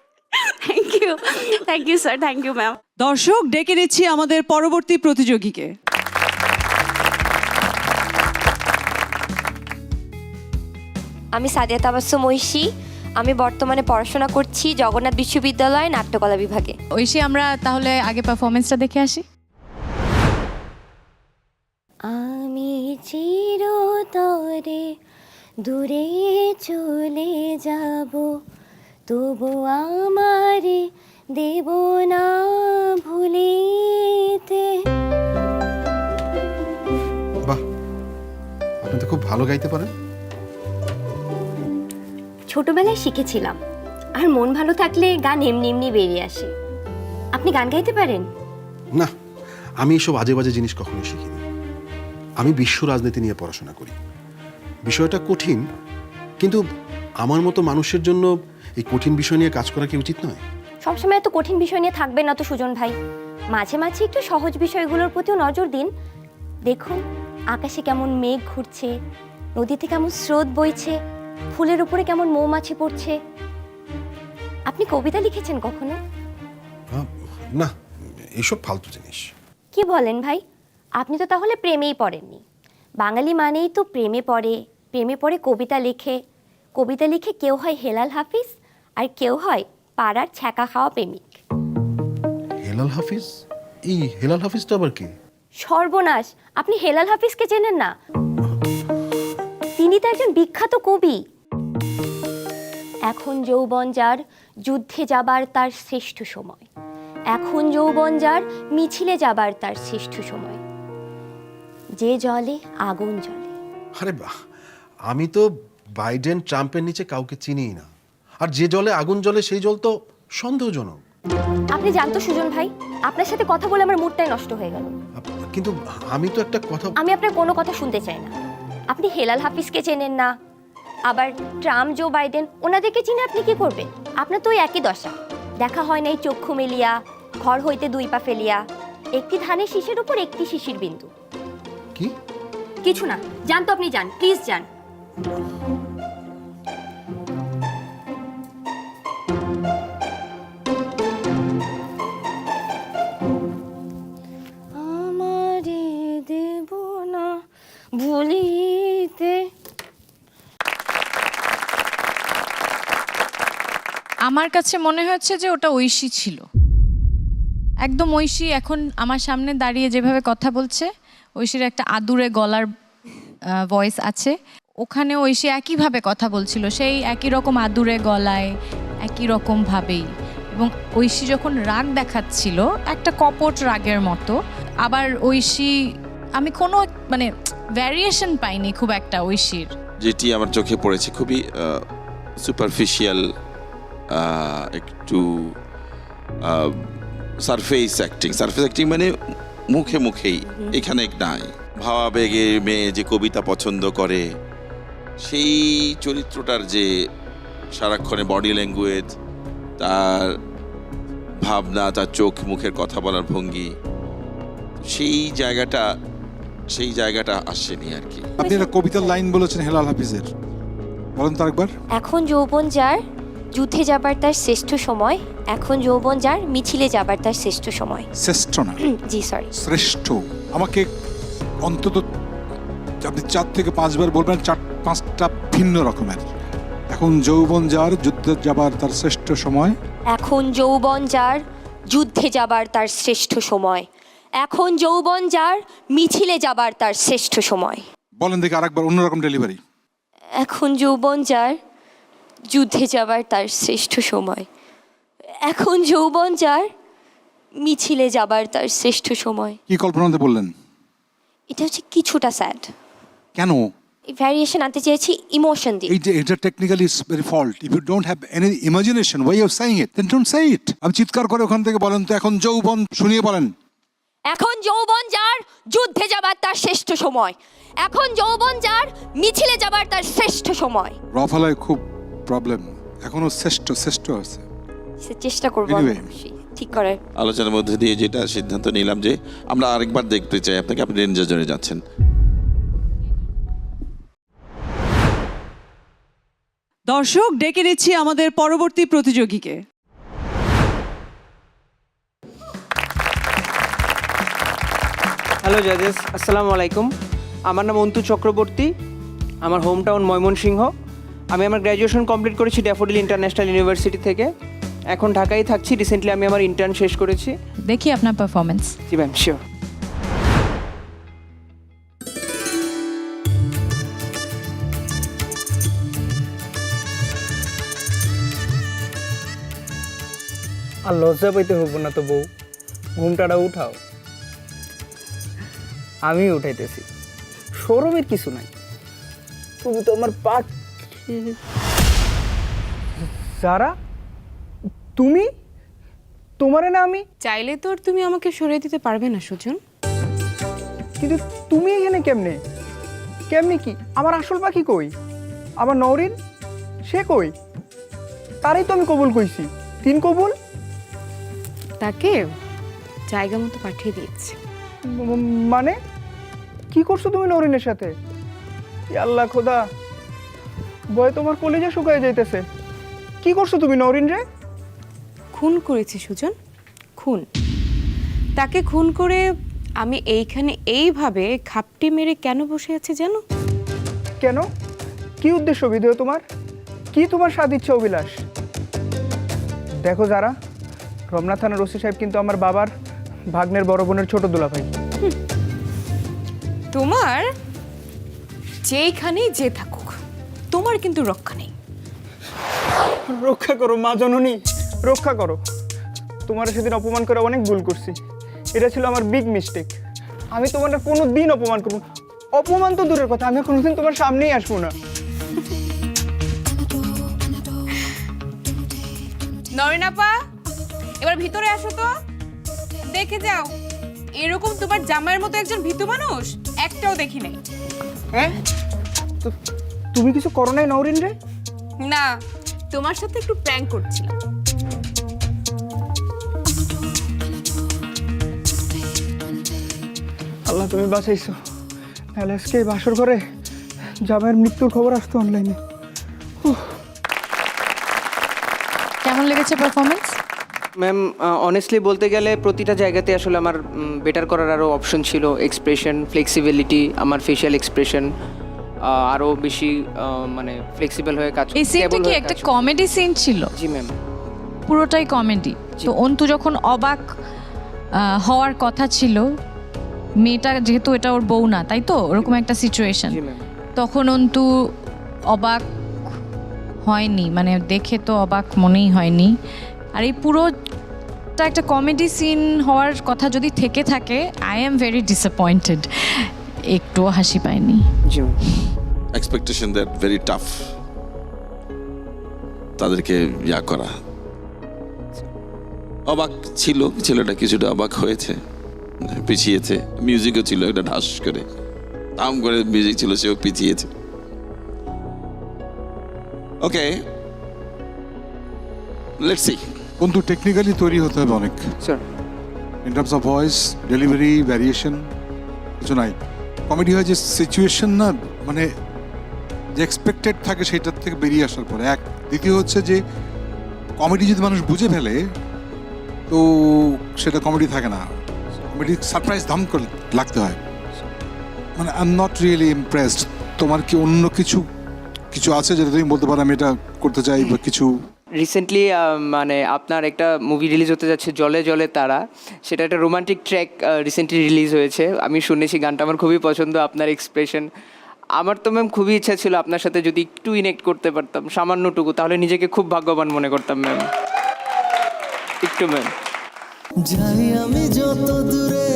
Thank you sir, thank you ma'am. দর্শক, ডেকে নিচ্ছি আমাদের পরবর্তী প্রতিযোগীকে। আমি সাদিয়া তাবাসসুম ঐশী। আমি বর্তমানে পড়াশোনা করছি জগন্নাথ বিশ্ববিদ্যালয় নাট্যকলা বিভাগে। ঐশী, আমরা তাহলে আগে পারফরমেন্সটা দেখে আসি। আমি চিরতরে দূরে চলে যাব, তবু আমারে দেব না ভুলিতে। বাহ, আপনি তো খুব ভালো গাইতে পারেন। ছোটবেলায় শিখেছিলাম, আর মন ভালো থাকলে গান এমনি এমনি বেরিয়ে আসে। আপনি গান গাইতে পারেন? না, আমি এসব আজে বাজে জিনিস কখনো শিখিনি। আমি বিশ্ব রাজনীতি নিয়ে পড়াশোনা করি। বিষয়টা কঠিন, কিন্তু আমার মতো মানুষের জন্য এই কঠিন বিষয় নিয়ে কাজ করা কি উচিত নয়? সবসময় এত কঠিন বিষয় নিয়ে থাকবেন না তো সুজন ভাই। মাঝে মাঝে একটু সহজ বিষয়গুলোর প্রতিও নজর দিন। দেখুন আকাশে কেমন মেঘ ঘুরছে, নদীতে কেমন স্রোত বইছে, ফুলের উপরে কেমন মৌমাছি পড়ছে। আপনি কবিতা লিখেছেন কখনো? না, এসব ফালতু জিনিস। কি বলেন ভাই, আপনি তো তাহলে প্রেমেই পড়েননি। বাঙালি মানেই তো প্রেমে পড়ে, প্রেমে পড়ে কবিতা লেখে, কবিতা লিখে কেউ হয় হেলাল হাফিজ আর কেউ হয় পাড়ার ছ্যাঁকা খাওয়া প্রেমিক। হেলাল হাফিজ? এই হেলাল হাফিজটা আবার কি? সর্বনাশ, আপনি হেলাল হাফিজকে চেনেন না? তিনি তো একজন বিখ্যাত কবি। এখন যৌবন যার, যুদ্ধে যাবার তার শ্রেষ্ঠ সময়। এখন যৌবন যার, মিছিলে যাবার তার শ্রেষ্ঠ সময়। যে জলে আগুন জ্বলে। আরে বাহ, আমি তো বাইডেন ট্রাম্পের নিচে কাউকে চিনিই না। আর যে জলে আগুন জ্বলে সেই জল তো সন্দেহজনক। আপনি জানতো সুজন ভাই, আপনার সাথে কথা বলে আমার মুডটাই নষ্ট হয়ে গেল। কিন্তু আমি তো একটা কথা। আমি আপনার কোনো কথা শুনতে চাই না। আপনি হেলাল হাফিজকে চেনেন না, আবার ট্রাম্প জো বাইডেন ওনাদেরকে চিনে আপনি কি করবেন? আপনার তো ওই একই দশা। দেখা হয় নাই চক্ষু মেলিয়া, ঘর হইতে দুই পা ফেলিয়া, একটি ধানের শীষের উপর একটি শিশির বিন্দু। কি? কিছু না, যান তো আপনি, যান প্লিজ যান। আমারে দেব না ভুলিতে। আমার কাছে মনে হচ্ছে যে ওটা ঐশী ছিল, একদম ঐশী। এখন আমার সামনে দাঁড়িয়ে যেভাবে কথা বলছে, ঐশীর একটা আদুরে গলার ভয়েস আছে, ওখানে ঐশী একইভাবে কথা বলছিল, সেই একই রকম আদুরে গলায়, একই রকম ভাবেই। এবং ঐশী যখন রাগ দেখাচ্ছিল একটা কপট রাগের মতো, আবার ঐশী আমি কোনো মানে ভ্যারিয়েশন পাইনি খুব একটা ঐশীর। যেটি আমার চোখে পড়েছে খুবই সুপারফিশিয়াল, একটু সারফেস অ্যাক্টিং মানে মুখে মুখেই, এখানে নাই। ভাবাবেগে মেয়ে যে কবিতা পছন্দ করে, সেই চরিত্রটার যে সারাক্ষণে বডি ল্যাঙ্গুয়েজ, তার ভাবনা, তার চোখ মুখের কথা বলার ভঙ্গি, সেই জায়গাটা আসেনি আর কি। আপনি একটা কবিতার লাইন বলেছেন হেলাল হাফিজের, বলেন তো আরেকবার। এখন যৌবন যার, যুদ্ধে যাবার তার শ্রেষ্ঠ সময়। এখন যৌবন যার, মিছিলে যাবার তার শ্রেষ্ঠ সময়। শ্রেষ্ঠ না, জি সরি, শ্রেষ্ঠ। আমাকে অন্তত আপনি 4 থেকে 5 বার বলবেন, 4-5টা ভিন্ন রকমের। এখন যৌবন যার, যুদ্ধে যাবার তার শ্রেষ্ঠ সময়। এখন যৌবন যার, যুদ্ধে যাবার তার শ্রেষ্ঠ সময়। এখন যৌবন যার, মিছিলে যাবার তার শ্রেষ্ঠ সময়। বলেন দেখি আরেকবার, অন্যরকম ডেলিভারি। এখন যৌবন যার, যুদ্ধে যাবার তার শ্রেষ্ঠ সময়। এখন যৌবন যার, মিছিলে যাবার তার শ্রেষ্ঠ সময়। কি কল্পনাতে বললেন? এটা হচ্ছে কিছুটা স্যাড। কেন? ভ্যারিয়েশন আনতে চেয়েছি ইমোশন দিয়ে। এটা technically is very fault. If you don't have any imagination way of saying it, then don't say it. আপনি চিৎকার করে ওখান থেকে বলেন তো, এখন যৌবন, শুনিয়ে বলেন। এখন যৌবন যার, যুদ্ধে যাবার তার শ্রেষ্ঠ সময়। এখন যৌবন যার, মিছিলে যাবার তার শ্রেষ্ঠ সময়। রফালায় খুব প্রবলেম, এখনো শ্রেষ্ঠ আছে। চেষ্টা করবো ঠিক করার। আলোচনার মধ্যে দিয়ে যেটা সিদ্ধান্ত নিলাম যে আমরা আরেকবার দেখতে চাই আপনাকে, আপনি রেঞ্জার জোনে যাচ্ছেন। দর্শক, ডেকে নিচ্ছি আমাদের পরবর্তী প্রতিযোগীকে। হ্যালো জাজেস, আসসালামু আলাইকুম। আমার নাম অন্তু চক্রবর্তী, আমার হোম টাউন ময়মনসিংহ। আমি আমার গ্র্যাজুয়েশন কমপ্লিট করেছি ড্যাফোডিল ইন্টারন্যাশনাল ইউনিভার্সিটি থেকে। এখন ঢাকায় থাকছি। রিসেন্টলি আমি আমার ইন্টার্ন শেষ করেছি। দেখি আপনার পারফরমেন্স। জি ম্যাম, শিওর। আর লজ্জা পাইতে হবো না তো বউ, ঘুমটাটা উঠাও। আমি উঠাইতেছি, শরমের কিছু নাই। তুমি তো আমার পাখি। যারা তুমি, তোমারে না আমি চাইলে তো আর তুমি আমাকে সরিয়ে দিতে পারবে না সুজন। কিন্তু তুমি এখানে কেমনে? কেমনে কি? আমার আসল পাখি কই? আমার নওরিন সে কই? তারই তো আমি কবুল কইছি, 3 কবুল। তাকে জায়গা মতো পাঠিয়ে দিয়েছে। মানে কি করছো তুমি নওরিনের সাথে? ই আল্লাহ খোদা, ভয় তোমার কলিজা শুকায় যাইতেছে। কি করছো তুমি নওরিন রে? খুন করেছি সুজন, খুন। তাকে খুন করে আমি এইখানে এইভাবে খাপটি মেরে কেন বসে আছি জানো? কেন? কি উদ্দেশ্য বিধেয় তোমার? কি তোমার স্বাদ ইচ্ছা অভিলাষ? দেখো যারা, রমনা থানার ওসি সাহেব কিন্তু আমার বাবার ভাগ্নের বড় বোনের ছোট দুলাভাই। তোমার যেইখানেই যে থাকুক, তোমার কিন্তু রক্ষা নেই। রক্ষা করো মা জননী, রক্ষা করো। তোমার সেদিন অপমান করে অনেক ভুল করছি, এটা ছিল আমার বিগ মিস্টেক। আমি তোমার কোনো দিন অপমান করবো না। অপমান তো দূরের কথা, আমি কোনোদিন তোমার সামনেই আসবো না। নরিনাপা, এবার ভিতরে আসো তো, দেখে যাও এরকম তোমার জামাইয়ের মতো একজন ভীতু মানুষ একটাও দেখি নাই। হ্যাঁ, তুমি কিছু করো নাই নওরিন রে? না, তোমার সাথে একটু প্র্যাঙ্ক করছিলাম। আল্লাহ তুমি বাঁচাইছো, তাহলে আজকে এই বাসর ঘরে জামাইয়ের মৃত্যুর খবর আসতো অনলাইনে। কেমন লেগেছে পারফরমেন্স? ম্যাম অনেস্টলি বলতে গেলে প্রতিটা জায়গাতে আসলে আমার বেটার করার আরও অপশন ছিল। এক্সপ্রেশন, ফ্লেক্সিবিলিটি, আমার ফেশিয়াল এক্সপ্রেশন আরও বেশি মানে ফ্লেক্সিবল হয়ে কাজ। এই সিনটা কি একটা কমেডি সিন ছিল? জি ম্যাম, পুরোটাই কমেডি। তো অন্তু যখন অবাক হওয়ার কথা ছিল, মেয়েটা যেহেতু এটা ওর বউ না, তাই তো ওরকম একটা সিচুয়েশন, তখন অন্তু অবাক হয়নি, মানে দেখে তো অবাক মনেই হয়নি। আর এই পুরোটা একটা কমেডি সিন হওয়ার কথা যদি থেকে থাকে, আই এম ভেরি ডিসঅ্যাপয়েন্টেড। একটুও হাসি পাইনি। জি ma'am. Expectation that very tough, তাদেরকে ইয়া করা। অবাক ছিল, ছেলেটা কিছুটা অবাক হয়েছে, পিছিয়েছে। মিউজিকও ছিল একটা ঢাস করে, তাম করে মিউজিক ছিল, সেও পিছিয়েছে। ওকে, লেটস সি। কিন্তু টেকনিক্যালি তৈরি হতে হবে অনেক, sir. In terms of voice, delivery, variation কিছু নাই। কমেডি হয় যে সিচুয়েশন না, মানে যে এক্সপেক্টেড থাকে সেটার থেকে বেরিয়ে আসার পরে। এক, দ্বিতীয় হচ্ছে যে কমেডি যদি মানুষ বুঝে ফেলে তো সেটা কমেডি থাকে না, কমেডি সারপ্রাইজ ধাম করে লাগতে হয়। মানে I am not really impressed. তোমার কি অন্য কিছু কিছু আছে যেটা তুমি বলতে পারো আমি এটা করতে চাই, বা কিছু? রিসেন্টলি মানে আপনার একটা মুভি রিলিজ হতে যাচ্ছে, জলে জলে তারা। সেটা একটা রোমান্টিক ট্র্যাক রিসেন্টলি রিলিজ হয়েছে, আমি শুনেছি। গানটা আমার খুবই পছন্দ, আপনার এক্সপ্রেশন। আমার তো ম্যাম খুবই ইচ্ছা ছিল আপনার সাথে যদি একটু ইনেক্ট করতে পারতাম সামান্যটুকু, তাহলে নিজেকে খুব ভাগ্যবান মনে করতাম ম্যাম। একটু ম্যাম। যাই আমি যত দূরে,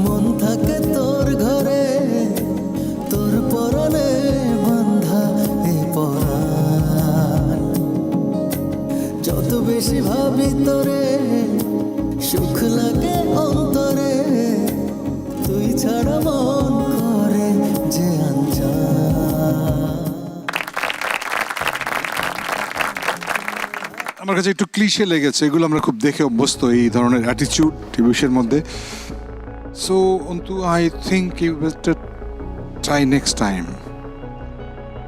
মন থাকে তোর ঘরে, তোর পরনে বাঁধা এ পরাণ। যত বেশি ভাবি তোরে, সুখ লাগে অন্তরে, তুই ছাড়া মন করে যে আঞ্জান। আমার কাছে একটু ক্লিশে লেগেছে, এগুলো আমরা খুব দেখে অভ্যস্ত, এই ধরনের অ্যাটিটিউড টিভির মধ্যে। So Antu, I think you better try next time.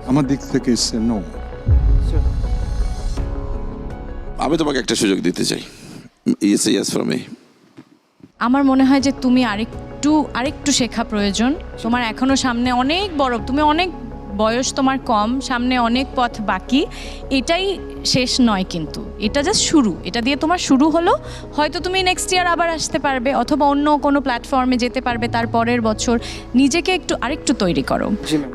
আমার দিক থেকে নো। আমি তোমাকে একটা সুযোগ দিতে চাই। Yes for me. আমার মনে হয় যে তুমি আরেকটু শেখা প্রয়োজন তোমার। এখনো সামনে অনেক বড়, তুমি অনেক বয়স তোমার কম, সামনে অনেক পথ বাকি। এটাই শেষ নয়, কিন্তু এটা জাস্ট শুরু। এটা দিয়ে তোমার শুরু হলো, হয়তো তুমি নেক্সট ইয়ার আবার আসতে পারবে, অথবা অন্য কোনো প্ল্যাটফর্মে যেতে পারবে তার পরের বছর। নিজেকে আরেকটু তৈরি করো।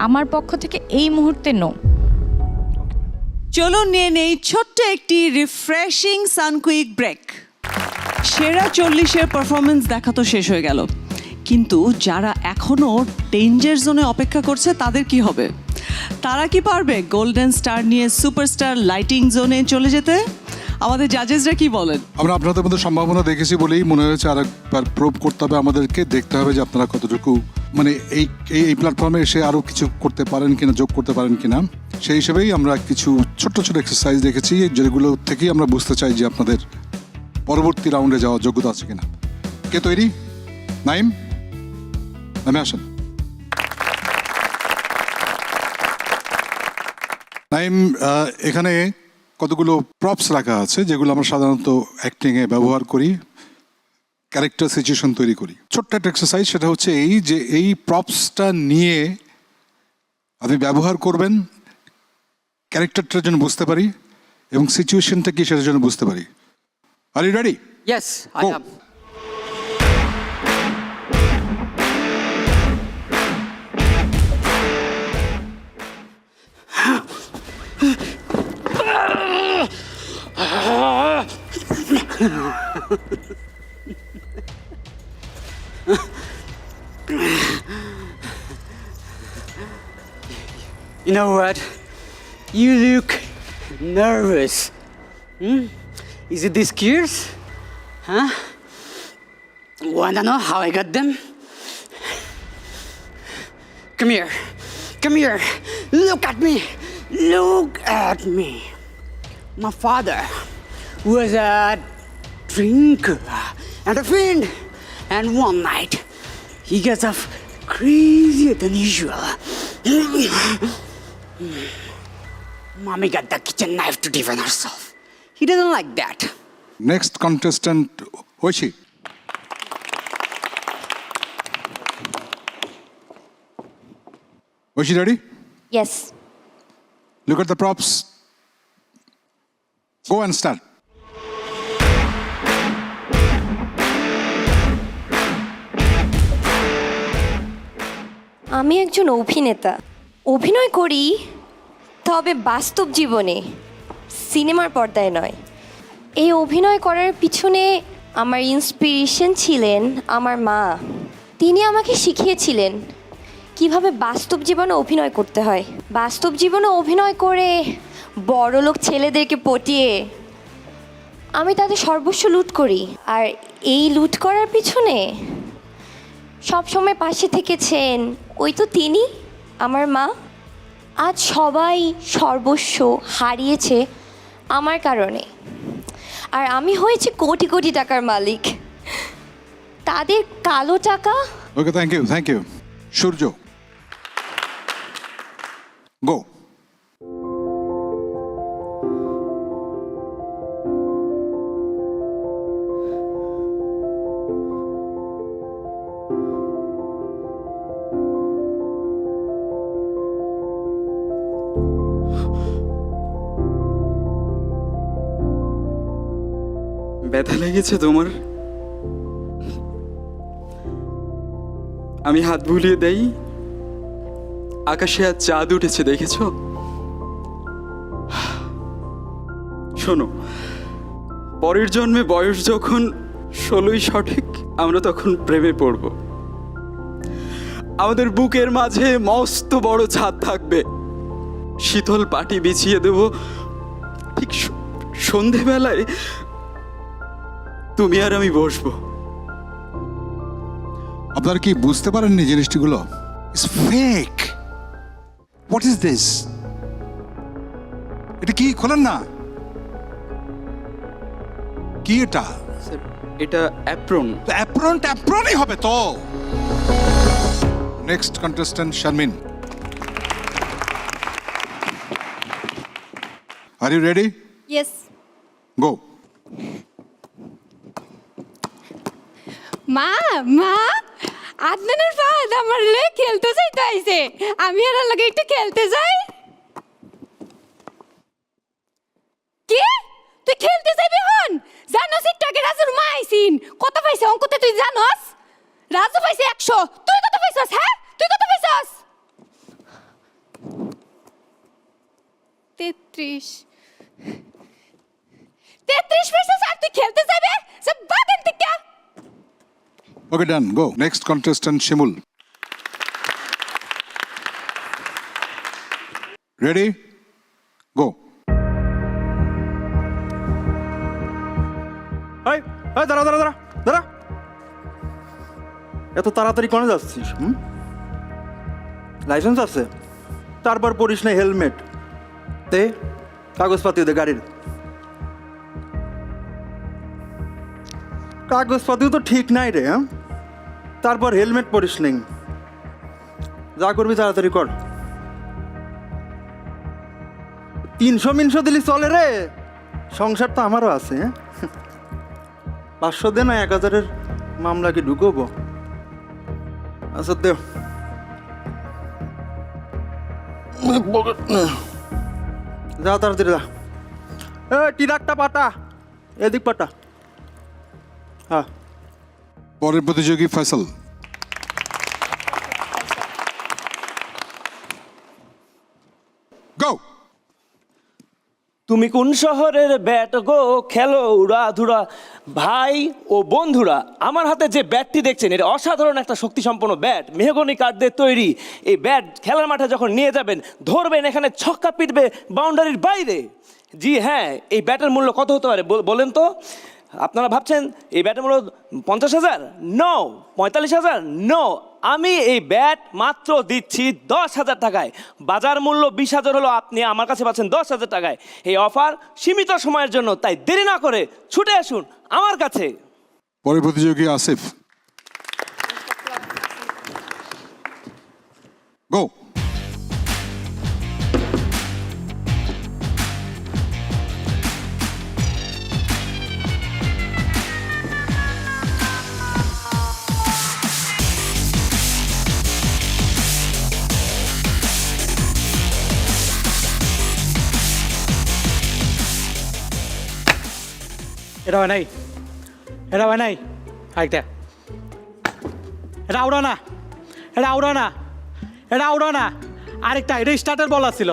আমার পক্ষ থেকে এই মুহূর্তে নো। চলুন নিয়ে নেই ছোট্ট একটি রিফ্রেশিং সানকুইক ব্রেক। সেরা 40-এর পারফরমেন্স দেখা তো শেষ হয়ে গেল, কিন্তু যারা এখনও ডেঞ্জার জোনে অপেক্ষা করছে তাদের কি হবে? তারা কি পারবে গোল্ডেন স্টার নিয়ে সুপারস্টার লাইটিং জোনে চলে যেতে? আমাদের জাজেসরা কি বলেন? আমরা আপনাদের মধ্যে সম্ভাবনা দেখেছি বলেই মনে হয়েছে আরেকবার প্রুভ করতে হবে আমাদেরকে, দেখতে হবে যে আপনারা কতটুকু মানে এই প্ল্যাটফর্মে এসে আরও কিছু করতে পারেন কিনা, যোগ করতে পারেন কিনা। সেই হিসেবেই আমরা কিছু ছোট্ট ছোট এক্সারসাইজ রেখেছি, যেগুলো থেকেই আমরা বুঝতে চাই যে আপনাদের পরবর্তী রাউন্ডে যাওয়ার যোগ্যতা আছে কিনা। কে তৈরি? নাইম, নামে আসেন। নাইম, এখানে কতগুলো প্রপস রাখা আছে যেগুলো আমরা সাধারণত অ্যাক্টিংয়ে ব্যবহার করি, ক্যারেক্টার সিচুয়েশন তৈরি করি। ছোট্ট একটা এক্সারসাইজ, সেটা হচ্ছে এই যে এই প্রপসটা নিয়ে আপনি ব্যবহার করবেন ক্যারেক্টারটার জন্য বুঝতে পারি এবং সিচুয়েশনটা কি সেটার জন্য বুঝতে পারি। Are you ready? Yes, I am. You know what? You look nervous. Is it these gears? Huh? Wanna know how I got them? Come here. Come here. Look at me. Look at me. My father was a drinker and a friend. And one night, he gets off crazier than usual. Mommy got the kitchen knife to defend herself. He doesn't like that. Next contestant, Hoshi. Hoshi, ready? Yes. Look at the props. Go and start. আমি একজন অভিনেতা, অভিনয় করি, তবে বাস্তব জীবনে, সিনেমার পর্দায় নয়। এই অভিনয় করার পিছনে আমার ইন্সপিরেশন ছিলেন আমার মা। তিনি আমাকে শিখিয়েছিলেন কিভাবে বাস্তব জীবনে অভিনয় করতে হয়। বাস্তব জীবনে অভিনয় করে বড়লোক ছেলেদেরকে পটিয়ে আমি তাদের সর্বস্ব লুট করি। আর এই লুট করার পিছনে সবসময় পাশে থেকেছেন ওই তো তিনি, আমার মা। আজ সবাই সর্বস্ব হারিয়েছে আমার কারণে, আর আমি হয়েছি কোটি কোটি টাকার মালিক। তাদের কালো টাকা। ওকে, থ্যাংক ইউ, থ্যাংক ইউ। সূর্য, গো। ব্যথা লেগেছে তোমার? আমি হাত বুলিয়ে দেই, আকাশে আজ চাঁদ উঠেছে, দেখেছ? শোনো, পরের জন্মে বয়স যখন 16ই সঠিক, আমরা তখন প্রেমে পড়ব। আমাদের বুকের মাঝে মস্ত বড় ছাদ থাকবে, শীতল পাটি বিছিয়ে দেব। ঠিক সন্ধেবেলায় তুমি আর আমি বসবো। আপনারা কি বুঝতে পারেননি জিনিসটিগুলো? It's fake. What is this? এটা কি? খোলেন না। কি এটা? এটা অ্যাপ্রন। অ্যাপ্রনই হবে তো। Next contestant Sharmin, are you ready? Yes. Go. মা, মা, আদনানের ফাদ আমার লয়ে খেলতে যাইতে আইছে। আমি আর লাগে একটু খেলতে যাই। কি? তুই খেলতে যাবি হন? জানোস টাকা রাজুর মা আইছিন। কত পাইছে অঙ্কতে তুই জানোস? রাজু পাইছে 100। তুই কত পাইছস? হ্যাঁ, তুই কত পাইছস? 33 versus 8 তুই খেলতে যাবে সব বাদেন থেকে ওকে ডান গো নেক্সট কন্টেস্ট্যান্ট শিমুল রেডি গো এই এই দাঁড়া দাঁড়া দাঁড়া দাঁড়া এত তাড়াতাড়ি কোনে যাচ্ছিস লাইসেন্স আছে তারপর পরিস না হেলমেট তে কাগজপাতি দে গাড়ির কাগজপাতিও তো ঠিক নাই রে হ্যাঁ তারপর হেলমেট পরিস নেই যা করবি তাড়াতাড়ি কর 300 দিলি চলে রে সংসার তো আমারও আছে হ্যাঁ 500 দে না 1000-এর মামলা কি ঢুকবো আচ্ছা দেও যা তাড়াতাড়ি যা টিরাকটা পাটা এদিক পাটা হ্যাঁ পরের প্রতিযোগী ফয়সাল গো তুমি কোন শহরের ব্যাট গো খেলো উড়াধুরা ভাই ও বন্ধুরা আমার হাতে যে ব্যাটটি দেখছেন এটা অসাধারণ একটা শক্তিসম্পন্ন ব্যাট মেহগনি কাঠ দিয়ে তৈরি এই ব্যাট খেলার মাঠে যখন নিয়ে যাবেন ধরবেন এখানে ছক্কা পিটবে বাউন্ডারির বাইরে জি হ্যাঁ এই ব্যাটের মূল্য কত হতে পারে বলেন তো আপনারা ভাবছেন এই ব্যাটের মূল্য 50,000 নো 45,000 নো আমি এই ব্যাট মাত্র দিচ্ছি 10,000 টাকায় বাজার মূল্য 20,000 হলো আপনি আমার কাছে পাচ্ছেন 10,000 টাকায় এই অফার সীমিত সময়ের জন্য তাই দেরি না করে ছুটে আসুন আমার কাছে পরের প্রতিযোগী আসিফ গো এটা হয় নাই এটা হয় নাই আরেকটা এটা আউড়া না এটা আউড়া না এটা আউড়া না আরেকটা এটা স্টার্টার বল ছিল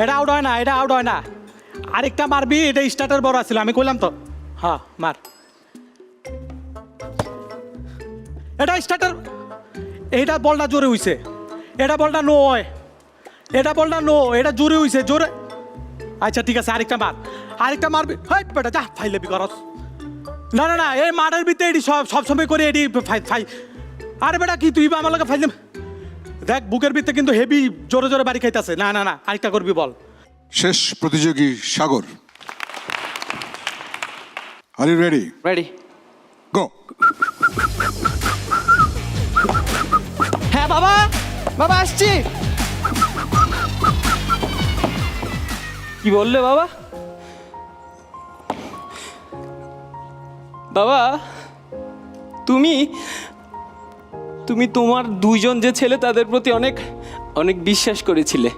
এটা আউট হয় না এটা আউট হয় না আরেকটা মারবি এটা স্টার্টার বল ছিল আমি কইলাম তো হ্যাঁ মার এটা স্টার্টার এইটা বলটা জোরে হইছে এটা বলটা নো হয় এটা বলটা নো এটা জোরে হইছে জোরে আচ্ছা ঠিক আছে আরেকটা মার আরেকটা মারবি হাই বেটা যা ফাইলেবি করস না না না এই মার্ডার বিতে এটি সবসময় করে এটি ফাই আরে বেটা কি তুই আমার লগে ফাইলে দেখ বুকের ভিতরে কিন্তু হেভি জোরে জোরে বাড়ি খাইতেছে না না না আরেকটা করবি বল শেষ প্রতিযোগী Sagar are you ready ready go হ্যাঁ বাবা বাবা আসছি কি বললে বাবা বাবা তুমি তুমি তোমার দুইজন যে ছেলে তাদের প্রতি অনেক অনেক বিশ্বাস করেছিলে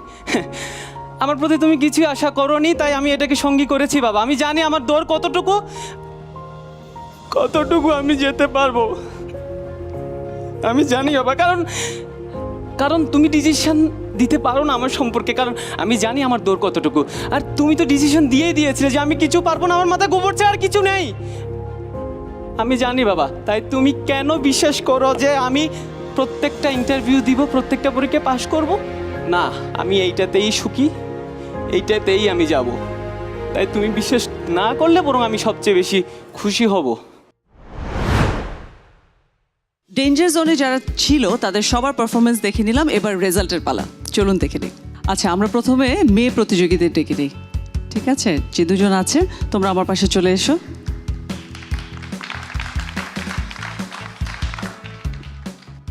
আমার প্রতি তুমি কিছু আশা করোনি তাই আমি এটাকে সঙ্গী করেছি বাবা আমি জানি আমার দৌড় কতটুকু কতটুকু আমি যেতে পারবো আমি জানি বাবা কারণ তুমি ডিসিশন দিতে পারো না আমার সম্পর্কে কারণ আমি জানি আমার দৌড় কতটুকু আর তুমি তো ডিসিশন দিয়েই দিয়েছিলে যে আমি কিছু পারবো না আমার মাথায় গোবর ছাড়া আর কিছু নেই আমি জানি বাবা তাই তুমি কেন বিশ্বাস করো যে আমি প্রত্যেকটা ইন্টারভিউ দিব প্রত্যেকটা পরীক্ষা পাশ করব না আমি এইটাতেই সুখী এইটাতেই আমি যাব তাই তুমি বিশ্বাস না করলে বরং আমি সবচেয়ে বেশি খুশি হব ডেঞ্জার জোনে যারা ছিল তাদের সবার পারফরমেন্স দেখে নিলাম এবার রেজাল্টের পালা চলুন দেখে নিই আচ্ছা আমরা প্রথমে মেয়ে প্রতিযোগীদের ডেকে নিই ঠিক আছে যে দুজন আছে তোমরা আমার পাশে চলে এসো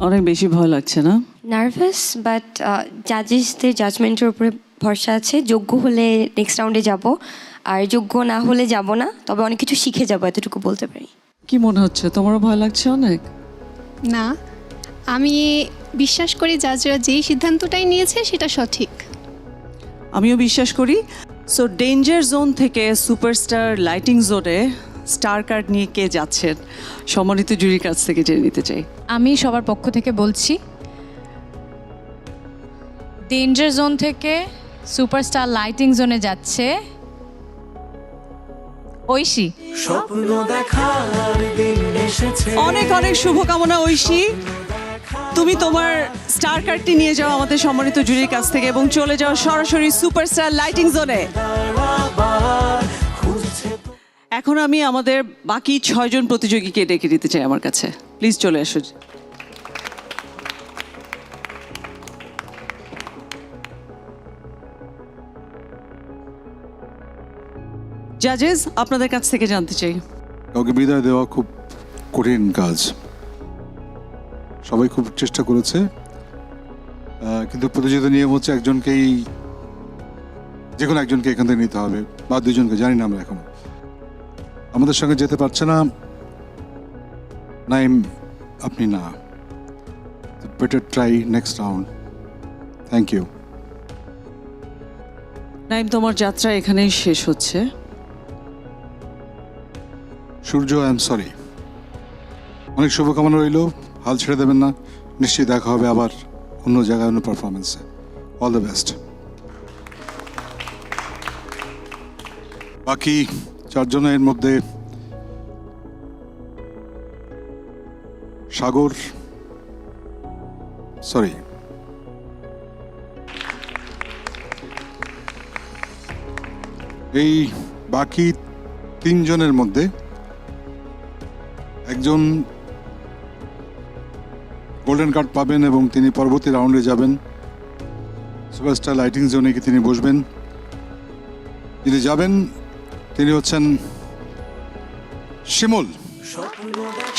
অনেক বেশি ভয় লাগছে না নার্ভাস বাট জাজেসদের জাজমেন্টের উপরে ভরসা আছে যোগ্য হলে নেক্সট রাউন্ডে যাব আর যোগ্য না হলে যাব না তবে অনেক কিছু শিখে যাব এতটুকু বলতে পারি কি মনে হচ্ছে তোমারও ভয় লাগছে অনেক না আমি বিশ্বাস করি জাজরা যেই সিদ্ধান্তটাই নিয়েছে সেটা সঠিক আমিও বিশ্বাস করি সো ডেঞ্জার জোন থেকে সুপারস্টার লাইটিং জোনে স্টার কার্ড নিয়ে কে যাচ্ছেন সম্মানিত জুরির কাছ থেকে জেনে নিতে চাই আমি সবার পক্ষ থেকে বলছি ডেঞ্জার জোন থেকে সুপারস্টার লাইটিং জোনে যাচ্ছে ঐশী। স্বপ্ন দেখার দিন এসেছে। অনেক অনেক শুভকামনা ঐশী, তুমি তোমার স্টার কার্ডটি নিয়ে যাও আমাদের সম্মানিত জুরির কাছ থেকে এবং চলে যাও সরাসরি সুপারস্টার লাইটিং জোনে। এখন আমি আমাদের বাকি 6 জন প্রতিযোগীকে ডেকে দিতে চাই আমার কাছে, প্লিজ চলে আসো। জাজেস, আপনাদের কাছ থেকে জানতে চাই, কাউকে বিদায় দেওয়া খুব কঠিন কাজ, সবাই খুব চেষ্টা করেছে, কিন্তু প্রতিযোগিতা নিয়ম হচ্ছে একজনকেই, যে কোনো একজনকে এখান থেকে নিতে হবে বা 2 জনকে, জানি না আমরা এখন। আমাদের সঙ্গে যেতে পারছে না নাইম, আপনি না, better try next round. Thank you. Naim, তোমার যাত্রা এখানেই শেষ হচ্ছে। সূর্য, আই এম সরি, অনেক শুভকামনা রইল, হাল ছেড়ে দেবেন না, নিশ্চয়ই দেখা হবে আবার অন্য জায়গায়, অন্য পারফরমেন্সে। All the best. বাকি 4 জনের মধ্যে সাগর, সরি, এই বাকি 3 জনের মধ্যে একজন গোল্ডেন কার্ড পাবেন এবং তিনি পরবর্তী রাউন্ডে যাবেন, সুপারস্টার লাইটিং জোনে কি তিনি বসবেন। যিনি যাবেন তিনি হচ্ছেন শিমুল।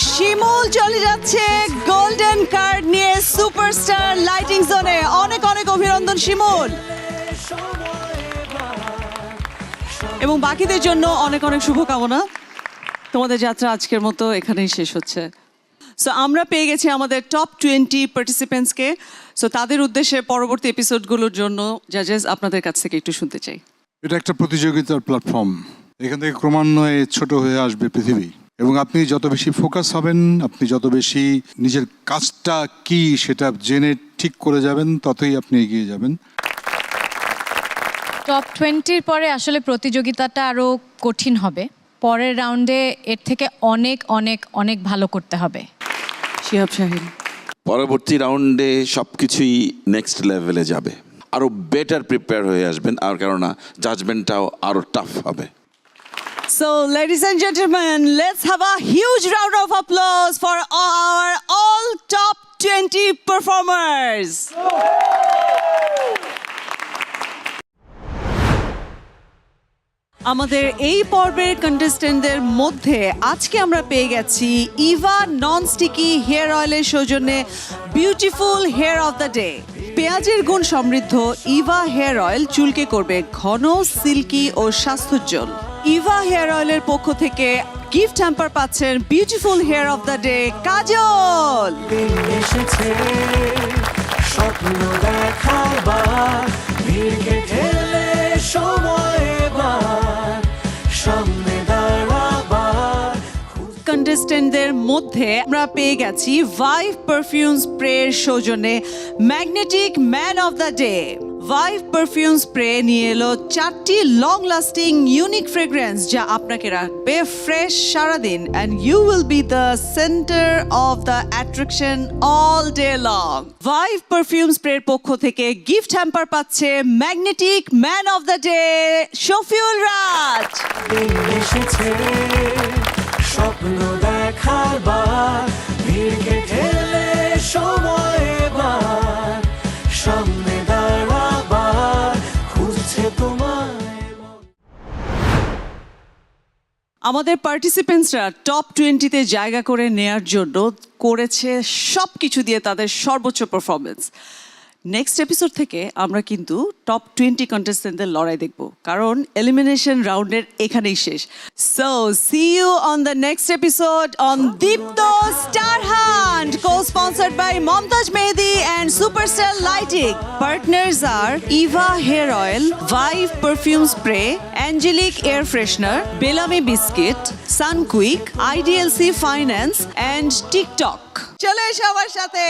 শিমুল চলে যাচ্ছে গোল্ডেন কার্ড নিয়ে সুপারস্টার লাইটিং জোনে। অনেক অনেক অভিনন্দন শিমুল, এবং বাকিদের জন্য অনেক অনেক শুভকামনা। তোমাদের যাত্রা আজকের মতো এখানেই শেষ হচ্ছে। সো আমরা পেয়ে গেছি আমাদের টপ 20 পার্টিসিপেন্টসকে। সো তাদের উদ্দেশ্যে পরবর্তী এপিসোডগুলোর জন্য জাজেস আপনাদের কাছ থেকে একটু শুনতে চাই। এটা একটা প্রতিযোগিতার প্ল্যাটফর্ম, এখান থেকে ক্রমান্বয়ে ছোট হয়ে আসবে পৃথিবী, এবং আপনি যত বেশি ফোকাস হবেন, আপনি যত বেশি নিজের কাজটা কি সেটা জেনে ঠিক করে যাবেন, ততই আপনি এগিয়ে যাবেন। টপ 20-র পরে আসলে প্রতিযোগিতাটা আরও কঠিন হবে। পরের রাউন্ডে এর থেকে অনেক অনেক অনেক ভালো করতে হবে। শিহাব শাহিন, পরবর্তী রাউন্ডে সব কিছুই নেক্সট লেভেলে যাবে, আরও বেটার প্রিপেয়ার হয়ে আসবেন, আর কেননা জাজমেন্টটাও আরও টাফ হবে। So, ladies and gentlemen, let's have a huge round of applause for our all top 20 performers. আমাদের এই পর্বের কন্টেস্টেন্টদের মধ্যে আজকে আমরা পেয়ে গেছি ইভা নন স্টিকি হেয়ার অয়েলের সৌজন্যে beautiful hair of the day. পেঁয়াজের গুণ সমৃদ্ধ ইভা হেয়ার অয়েল চুলকে করবে ঘন, সিল্কি ও স্বাস্থ্যোজ্জ্বল। ইভা হেয়ার অয়েলের পক্ষ থেকে গিফট হ্যাম্পার পাচ্ছেন beautiful hair of the day Kajal. স্বপ্ন দেখাবার ভিড়কে ঠেলে সময় সামনে দাঁড়াবার। কন্টেস্টেন্টদের মধ্যে আমরা পেয়ে গেছি ভাইভ পারফিউম স্প্রের সৌজন্যে magnetic man of the day. Vibe perfume spray নিয়ে এলো 4টি লং লাস্টিং ইউনিক ফ্রেগ্রেন্স যা আপনাকে রাখবে ফ্রেশ সারাদিন, and you will be the centre of the attraction all day long. Vibe perfume স্প্রের পক্ষ থেকে গিফট হ্যাম্পার পাচ্ছে magnetic man of the day Shafiul Raj. স্বপ্ন দেখাবার ভিড়কে ঠেলে সময় সামনে দাঁড়াবার খুঁজছে তোমায়। আমাদের পার্টিসিপেন্টসরা টপ 20-তে জায়গা করে নেয়ার জন্য করেছে সব কিছু দিয়ে তাদের সর্বোচ্চ পারফরমেন্স। নেক্সট এপিসোড থেকে আমরা কিন্তু টপ 20 কন্টেস্টেন্টদের লড়াই দেখব, কারণ এলিমিনেশন রাউন্ডের এখানেই শেষ। So see you on the next episode on Deepto star hunt, co-sponsored by Momtaj Mehdi and Superstar Lighting. Partners are Eva Hair Oil, Vive Perfume Spray, Angelic Air Freshener, Bellamy Biscuit, Sunquick, IDLC Finance and TikTok. চলে এসো আমার সাথে।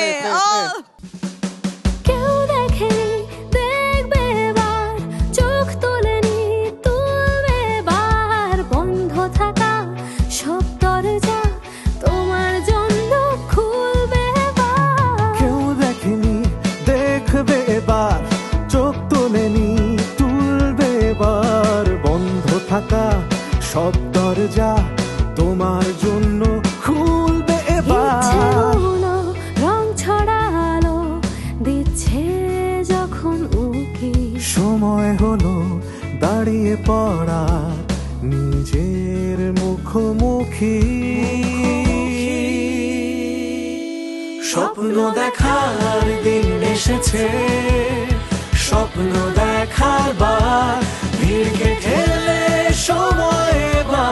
সব দরজা তোমার জন্য খুলবে এবার রং ছড়ালো দিচ্ছে যখন উকি সময় হলো দাঁড়িয়ে পড়া নিজের মুখোমুখি স্বপ্ন দেখার দিন এসেছে স্বপ্ন দেখার বার ভিড়কে ঠেলে সময় এবার